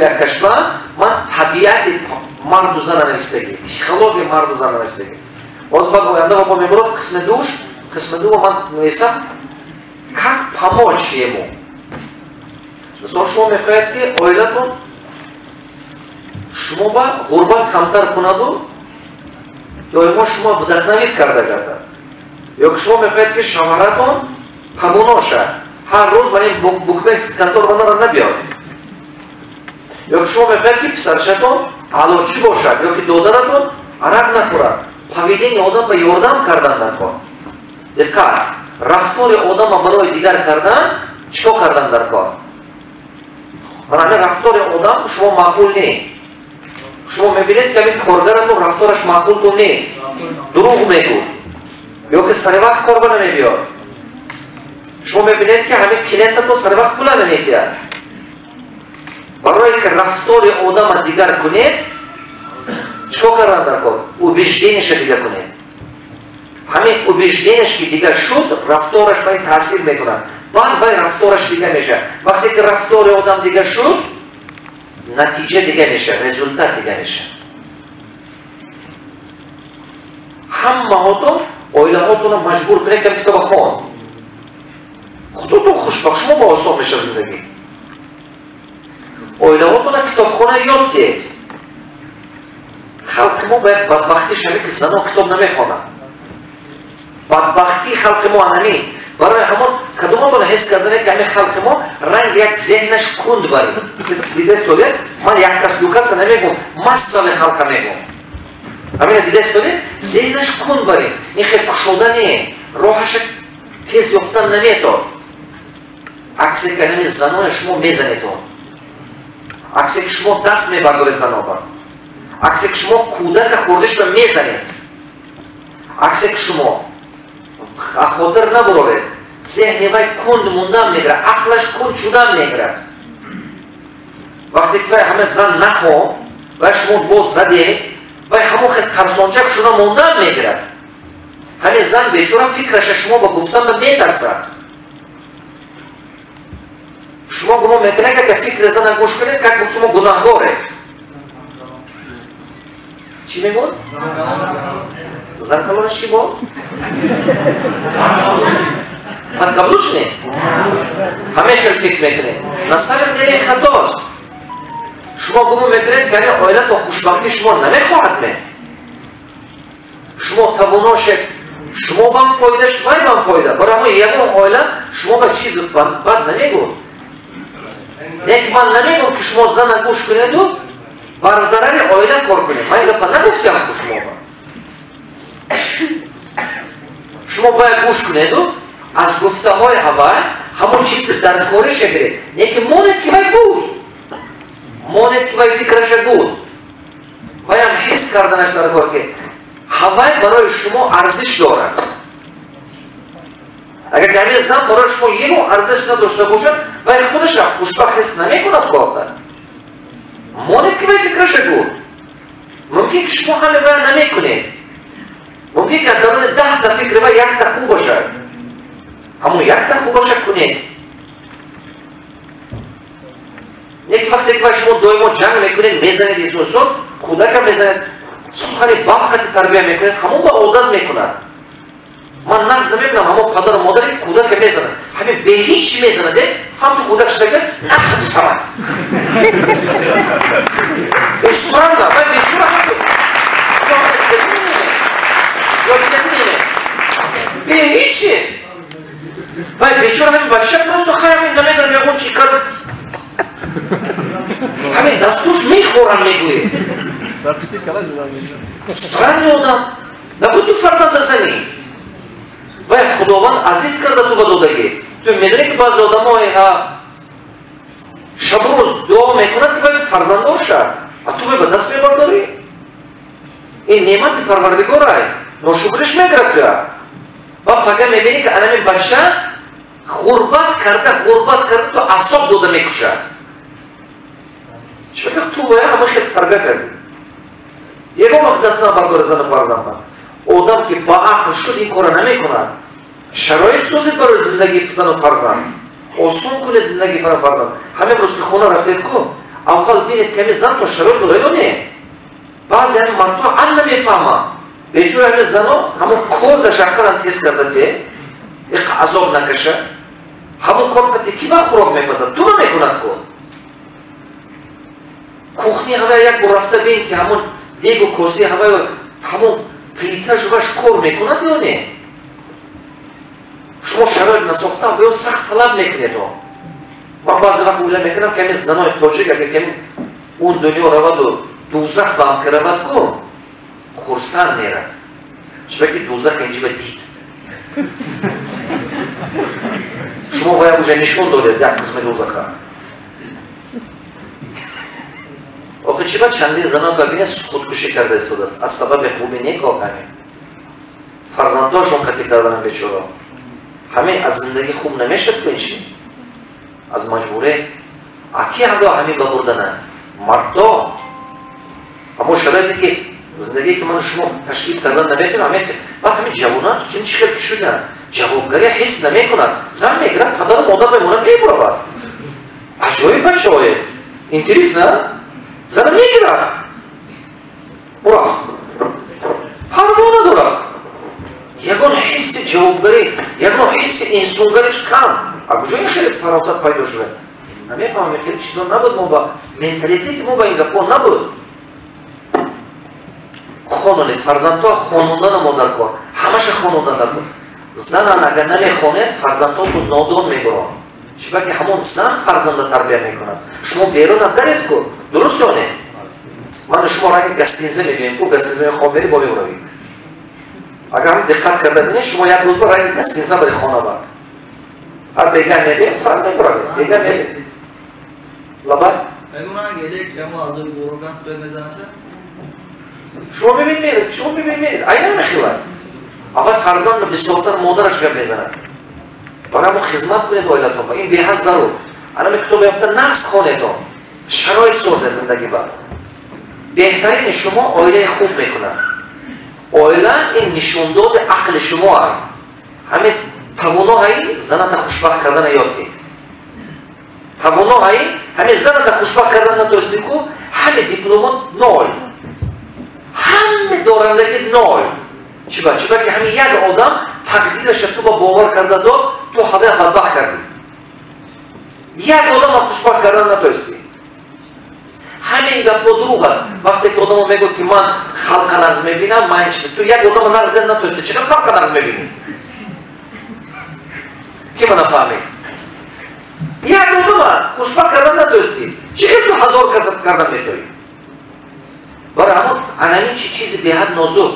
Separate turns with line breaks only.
یک کشور من طبیعت مرد و زن نوشتگی پسیخولوژی مرد و زن نوشتگی باز بعد آینده با میبرد قسم دو من نویسم как помочь ему. مثلا شما میخواید که اویلتون شما با غربت کمتر کند و دائما شما вдохновит کرده گردد. یا که شما میخواید که شوهرتون توانا شد هر روز برای بوکمکس کنتور بنا را نبیاد. یا که شما میخواید که پسرشتون علاجی باشد یا که دادرتون عرق نخورد поведение آدم به یاردم کردن نکن. دقت رفتار آدم برای دیگر کردن چیکار کردن در کار؟ برای رفتار آدم شما معقول نیست. شما میبینید که این کارگرتون رفتارش معقول تو نیست. دروغ میگه. یا که سر وقت کار بنا نمیاد. شما میبینید که همین کلینتتون سر وقت پول نمیتید. برای که رفتار آدم دیگر کنید چیکار کردن در کار؟ убежденияш دیگر کنید. همین убежденияш که دیگر شد رفتارش باید تاثیر میکنه. بعد باید رفتارش دیگر میشه. وقتی که رفتار آدم دیگر شد نتیجه دیگر میشه، رزولتات دیگر میشه. همه هاتون اویله هاتون رو مجبور کنید که کتاب خوان. خودتون خوشبخت شما با آسان میشه زندگی. اویله هاتون رو کتاب خونه یاد دید. خلق ما باید بدبختی شده که زنان کتاب نمیخوانند. بدبختی خلق ما هنمی برای همون کدومتون حس کردنه که همین خلق ما رنگ یک ذهنش کند برید. دیده سوید من یک کس دو کس نمیگم مسئله خلق میگم. همین دیده سوید ذهنش کند برید. این خیلی کشوده نیه راهش تیز یافتن نمیتون. عکسی که همین زنان شما میزنیتون. عکسی که شما دست میبرداره زنان بر. عکسی که شما کودک خوردش رو میزنید. عکسی که شما خاطر نبرید. ذهنی وای کند موندن میگیره. عقلش کند شدن میگیره. وقتی که همه زن نخواه و شما باز زده و همون خیلی ترسانچک شدن موندن میگیره. همین زن بیچاره فکرش شما با گفتن میترسد. شما گمان میکنه که فکر زن گوش کنید که شما گناهگارید. چی میگون؟ زن کلانش چی بود؟ پس قبلوش نه؟ همه خیلی فکر میکنید. نصر میگه خطاست. شما گمان میکنید که همین آیلت و خوشبختی شما نمیخواهد می. شما تواناش شما بام فایدهش ولی بام فایده. برای همون یکم آیلت شما به چیز بد نمیگون. یک من نمیگم که شما زن گوش کنید و بر ضرر آیلت کار کنید. من گفت نگفتیم که شما با. شما باید گوش کنید و از گفته های اول همون چیز در کارش گرید. یکی مونید که باید بود. مونید که باید فکرش بود. باید حس کردنش در کار که هوای برای شما ارزش دارد. اگر کمی زن برای شما یه نوع ارزش نداشته باشد باید خودش را خوشبخت حس نمی کند که آخر. مونید که باید فکرش بود. ممکن که شما همه باید نمی کنید. ممکن که درون 10 تا فکر باید 1 تا خوب باشد. همون 1 تا خوب باشد کنید. یک وقتی که شما دائما جنگ میکنید میزنید این سوسون کودک هم میزنید سخنی باقت تربیه میکنید همون با عادت میکنند. من نقص نمیبینم همون پدر و مادر کودک میزنند همین به هیچ میزنند هم تو کودک شده که نخم سمن استرانگا باید بیشور هم تو شما دیدن نیمه یا دیدن نیمه به هیچی باید بیشور همین بچه پرستو خیلی همین نمیدونم یکون چی کرد همین دستوش میخورم میگوی استرانی آدم نبود تو فرزند زنی باید خداوند عزیز کرده تو به دادگی تو میدونی که بعض آدم های شب روز دعا میکند که باید فرزندار شد تو به دست میبرداری این نعمت پروردگار های ناشکرش میگرد تو و پگه میبینی که الان بچه غربت کرده تو اعصاب داده میکشد چون تو باید همه خیلی تربیه کردی یکم وقت دست نبردار زن فرزند آدم که با عقل شد این کار نمی کند شرایط سازید برای زندگی زن و فرزند آسان کنید زندگی فرزند همه روز که خونه رفتید کن аввал бинед ками зан то шароит дорад не баъзе ҳамин мардҳо ан намефаҳманд беҷои ҳамин зано ҳамон кор да шахаран тест карда те азоб накаша ҳамон кор кати ки ба хӯрок мепазад ту намекунад ко кухни ҳавая як бор рафта бин ки ҳамон дегу коси ҳавая ҳамон плита жубаш кор мекунад ё не шумо шароит насохта ё сахт талаб мекунед ман баъзе вақт уйла мекунам ки ҳамин занои тоҷик агар ки он дунё раваду дузах ба ҳам киравад ку хурсанд мерад чунки дузах инҷиба дид шумо бояд уже нишон додед як қисми дузаха охи чиба чандин занон бабинед худкушӣ карда истодааст аз сабаби хуби некоҳ ҳамин фарзанддошон қатӣ карданам бечора ҳамин аз зиндагӣ хуб намешад ку инчи аз маҷбуре аки ҳадо ҳамин ба бурдана мардо аммо шароите ки зиндагие ки ману шумо ташкил кардан наметавонем баъд ҳамин ҷавонан ким чӣ хел ки шуданд ҷавобгарӣ ҳис намекунад зан мегирад падару модар мемонад мебуравад аҷоиб бачаҳое интересно зана мегирад урафт парво надорад ягон ҳисси ҷавобгарӣ ягон ҳисси инсонгариш кам аз куҷо ин хеле фаросат пайдо шуда намефаҳмам хеле чизо набуд мо ба менталитети мо ба ин гапҳо набуд хонони фарзандҳо хонондану модаркор ҳамаша хонондан кун занан агар намехонед фарзандҳото нодон мебуранд чиба ки ҳамон зан фарзанда тарбия мекунад шумо берун даред ку дуруст ё не ману шумо ранги гастинза мебинем ку гастинзаи хомери бо мебуравед агар ҳам диққат карда бинед шумо як рӯз ба ранги гастинза бари хона бар ҳар бега мебин сар мебуравед бега мебин лабай шумо бибинед шумо бибинед айна мехилад аввал фарзанд бисёртар модараш гап мезанад барамо хизмат кунед оилатон ин беҳад зарур анами китоб ёфта нақс хонедон шароит созед зиндагӣ ба беҳтарини шумо оилаи хуб мекунад оила ин нишондоди ақли шумо аст ҳамин тавоноҳаи заната хушбахт кардана ёд гир тавоноҳаи ҳамин заната хушбахт кардана натоисти ку ҳамин дипломот ноль ҳаме дорандаги ноль чиба ки ҳамин як одам тақдираша ту ба бовар карда дод ту ҳавая бадбахт кардӣ як одама хушбахт кардан натоисти ҳамин гапҳо дурӯғ аст вақте ки одамо мегӯд ки ман халқа нағз мебинам ман ту як одама нағз дида натоисти чӣ қадр халқа нағз мебинӣ ки ма нафаҳмед як одама хушбахт кардан натоисти чӣ қадр ту ҳазор касад кардан метоӣ барои ҳамон анамин чизи беҳад нозук